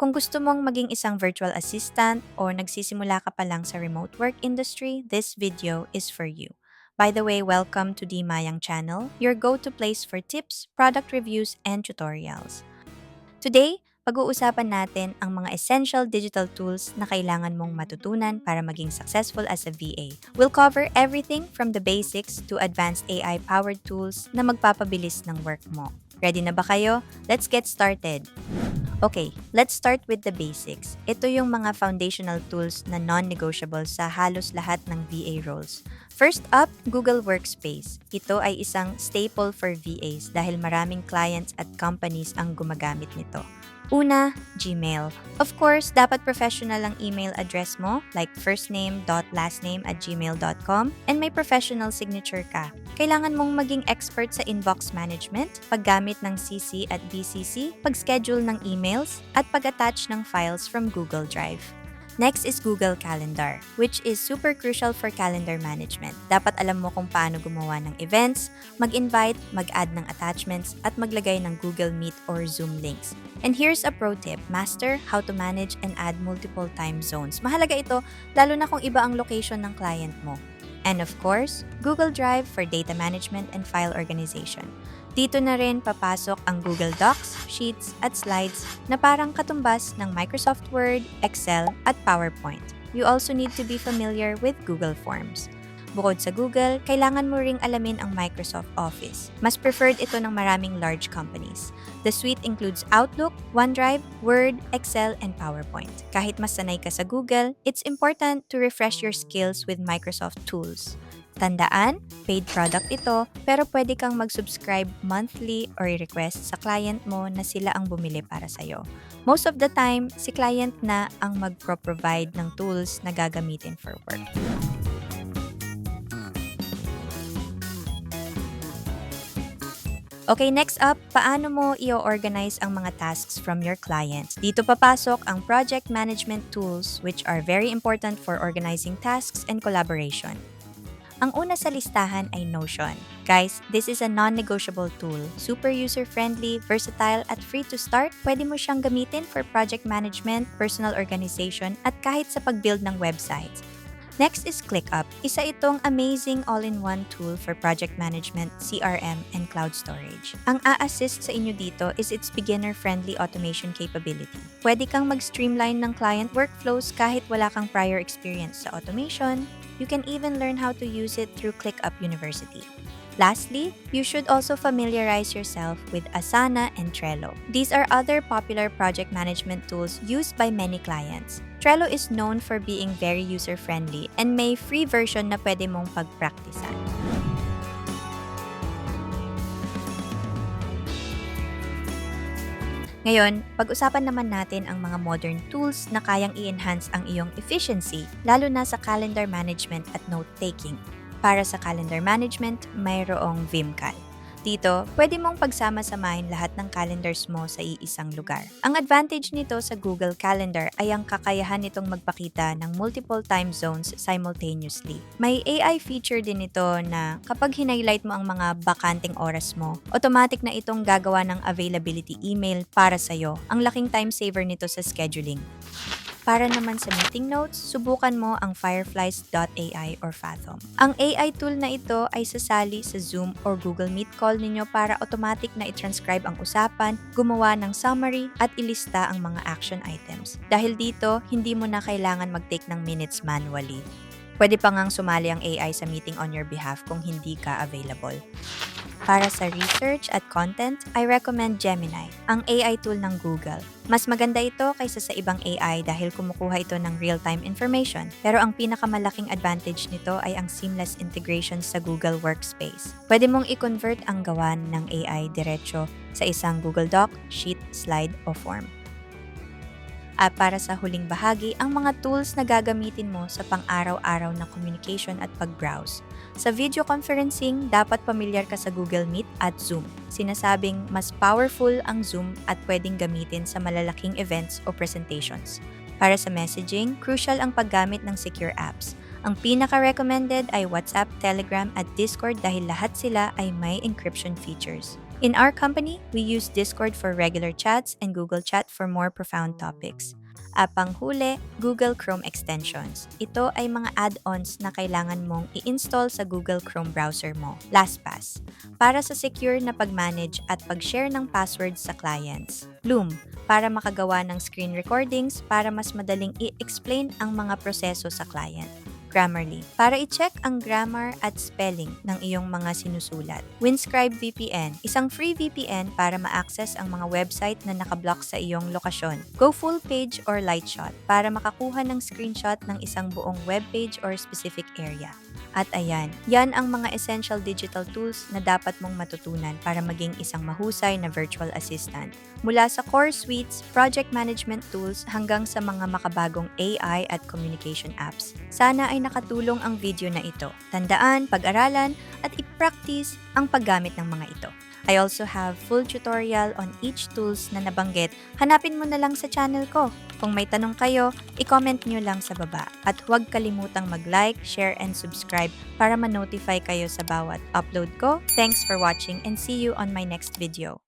Kung gusto mong maging isang virtual assistant or nagsisimula ka pa lang sa remote work industry, this video is for you. By the way, welcome to the Mayang channel, your go-to place for tips, product reviews, and tutorials. Today, pag-uusapan natin ang mga essential digital tools na kailangan mong matutunan para maging successful as a VA. We'll cover everything from the basics to advanced AI-powered tools na magpapabilis ng work mo. Ready na ba kayo? Let's get started! Okay, let's start with the basics. Ito yung mga foundational tools na non-negotiable sa halos lahat ng VA roles. First up, Google Workspace. Ito ay isang staple for VAs dahil maraming clients at companies ang gumagamit nito. Una, Gmail. Of course, dapat professional ang email address mo like firstname.lastname@gmail.com and may professional signature ka. Kailangan mong maging expert sa inbox management, paggamit ng CC at BCC, pag-schedule ng emails, at pag-attach ng files from Google Drive. Next is Google Calendar, which is super crucial for calendar management. Dapat alam mo kung paano gumawa ng events, mag-invite, mag-add ng attachments, at maglagay ng Google Meet or Zoom links. And here's a pro tip, master how to manage and add multiple time zones. Mahalaga ito, lalo na kung iba ang location ng client mo. And of course, Google Drive for data management and file organization. Dito na rin papasok ang Google Docs, Sheets, at Slides na parang katumbas ng Microsoft Word, Excel, at PowerPoint. You also need to be familiar with Google Forms. Bukod sa Google, kailangan mo ring alamin ang Microsoft Office. Mas preferred ito ng maraming large companies. The suite includes Outlook, OneDrive, Word, Excel, and PowerPoint. Kahit mas sanay ka sa Google, it's important to refresh your skills with Microsoft tools. Tandaan, paid product ito, pero pwede kang mag-subscribe monthly or request sa client mo na sila ang bumili para sa'yo. Most of the time, si client na ang mag-provide ng tools na gagamitin for work. Okay, next up, paano mo i-organize ang mga tasks from your clients? Dito papasok ang project management tools which are very important for organizing tasks and collaboration. Ang una sa listahan ay Notion. Guys, this is a non-negotiable tool. Super user-friendly, versatile, at free to start. Pwede mo siyang gamitin for project management, personal organization, at kahit sa pag-build ng websites. Next is ClickUp. Isa itong amazing all-in-one tool for project management, CRM, and cloud storage. Ang a-assist sa inyo dito is its beginner-friendly automation capability. Pwede kang mag-streamline ng client workflows kahit wala kang prior experience sa automation. You can even learn how to use it through ClickUp University. Lastly, you should also familiarize yourself with Asana and Trello. These are other popular project management tools used by many clients. Trello is known for being very user-friendly and may free version na pwede mong pagpraktisan. Ngayon, pag-usapan naman natin ang mga modern tools na kayang i-enhance ang iyong efficiency, lalo na sa calendar management at note-taking. Para sa calendar management, mayroong Vimcal. Dito, pwede mong pagsama-samahin lahat ng calendars mo sa iisang lugar. Ang advantage nito sa Google Calendar ay ang kakayahan nitong magpakita ng multiple time zones simultaneously. May AI feature din ito na kapag hinighlight mo ang mga bakanteng oras mo, automatic na itong gagawa ng availability email para sa'yo. Ang laking time saver nito sa scheduling. Para naman sa meeting notes, subukan mo ang Fireflies.ai or Fathom. Ang AI tool na ito ay sasali sa Zoom or Google Meet call ninyo para automatic na i-transcribe ang usapan, gumawa ng summary, at ilista ang mga action items. Dahil dito, hindi mo na kailangan mag-take ng minutes manually. Pwede pa ngang sumali ang AI sa meeting on your behalf kung hindi ka available. Para sa research at content, I recommend Gemini, ang AI tool ng Google. Mas maganda ito kaysa sa ibang AI dahil kumukuha ito ng real-time information. Pero ang pinakamalaking advantage nito ay ang seamless integration sa Google Workspace. Pwede mong i-convert ang gawan ng AI diretso sa isang Google Doc, Sheet, Slide o Form. At para sa huling bahagi, ang mga tools na gagamitin mo sa pang-araw-araw na communication at pag-browse. Sa video conferencing, dapat pamilyar ka sa Google Meet at Zoom. Sinasabing mas powerful ang Zoom at pwedeng gamitin sa malalaking events o presentations. Para sa messaging, crucial ang paggamit ng secure apps. Ang pinaka-recommended ay WhatsApp, Telegram at Discord dahil lahat sila ay may encryption features. In our company, we use Discord for regular chats and Google Chat for more profound topics. Panghuli, Google Chrome extensions. Ito ay mga add-ons na kailangan mong i-install sa Google Chrome browser mo, LastPass, para sa secure na pag-manage at pag-share ng passwords sa clients. Loom, para makagawa ng screen recordings para mas madaling i-explain ang mga proseso sa client. Grammarly, para i-check ang grammar at spelling ng iyong mga sinusulat. Windscribe VPN, isang free VPN para ma-access ang mga website na nakablock sa iyong lokasyon. Go full page or light shot, para makakuha ng screenshot ng isang buong webpage or specific area. At ayan, yan ang mga essential digital tools na dapat mong matutunan para maging isang mahusay na virtual assistant. Mula sa core suites, project management tools hanggang sa mga makabagong AI at communication apps. Sana ay nakatulong ang video na ito. Tandaan, pag-aralan at i-practice ang paggamit ng mga ito. I also have full tutorial on each tools na nabanggit. Hanapin mo na lang sa channel ko. Kung may tanong kayo, i-comment nyo lang sa baba. At huwag kalimutang mag-like, share, and subscribe para ma-notify kayo sa bawat upload ko. Thanks for watching and see you on my next video.